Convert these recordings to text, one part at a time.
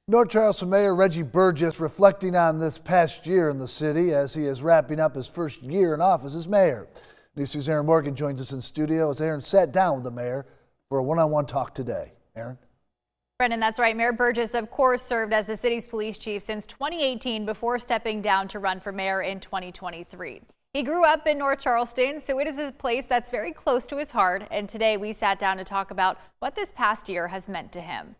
North Charleston Mayor Reggie Burgess reflecting on this past year in the city as he is wrapping up his first year in office as mayor. News 2's Aaron Morgan joins us in studio as Aaron sat down with the mayor for a one-on-one talk today. Aaron? Brendan, that's right. Mayor Burgess, of course, served as the city's police chief since 2018 before stepping down to run for mayor in 2023. He grew up in North Charleston, so it is a place that's very close to his heart. And today we sat down to talk about what this past year has meant to him.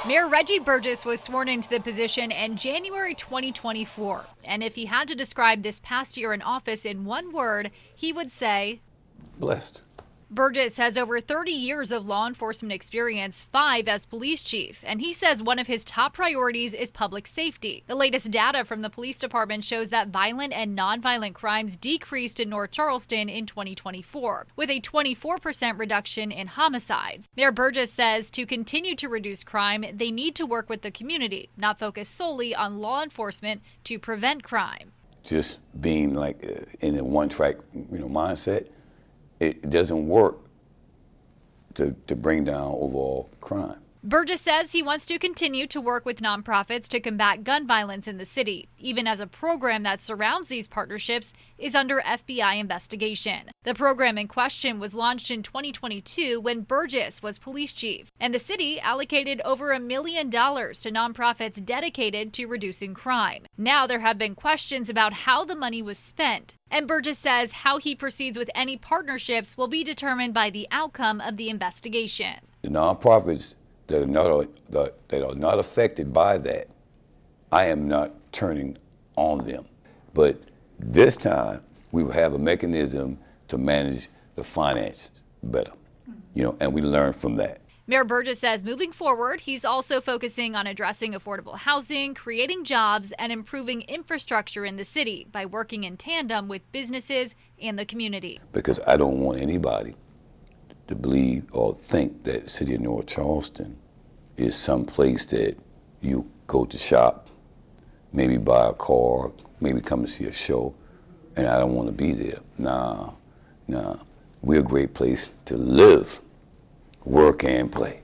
Mayor Reggie Burgess was sworn into the position in January 2024. And if he had to describe this past year in office in one word, he would say, blessed. Burgess has over 30 years of law enforcement experience, 5 as police chief, and he says one of his top priorities is public safety. The latest data from the police department shows that violent and nonviolent crimes decreased in North Charleston in 2024, with a 24% reduction in homicides. Mayor Burgess says to continue to reduce crime, they need to work with the community, not focus solely on law enforcement to prevent crime. Just being like in a one-track, mindset, it doesn't work to bring down overall crime. Burgess says he wants to continue to work with nonprofits to combat gun violence in the city, even as a program that surrounds these partnerships is under FBI investigation. The program in question was launched in 2022 when Burgess was police chief, and the city allocated over $1 million to nonprofits dedicated to reducing crime. Now there have been questions about how the money was spent, and Burgess says how he proceeds with any partnerships will be determined by the outcome of the investigation. The nonprofits that are not affected by that, I am not turning on them. But this time, we will have a mechanism to manage the finances better, and we learn from that. Mayor Burgess says moving forward, he's also focusing on addressing affordable housing, creating jobs, and improving infrastructure in the city by working in tandem with businesses and the community. Because I don't want anybody to believe or think that the city of North Charleston is some place that you go to shop, maybe buy a car, maybe come to see a show, and I don't want to be there. Nah. We're a great place to live, work, and play.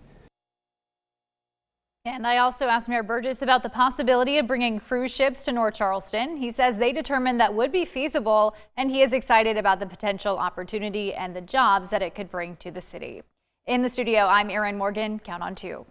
And I also asked Mayor Burgess about the possibility of bringing cruise ships to North Charleston. He says they determined that would be feasible, and he is excited about the potential opportunity and the jobs that it could bring to the city. In the studio, I'm Aaron Morgan. Count on 2.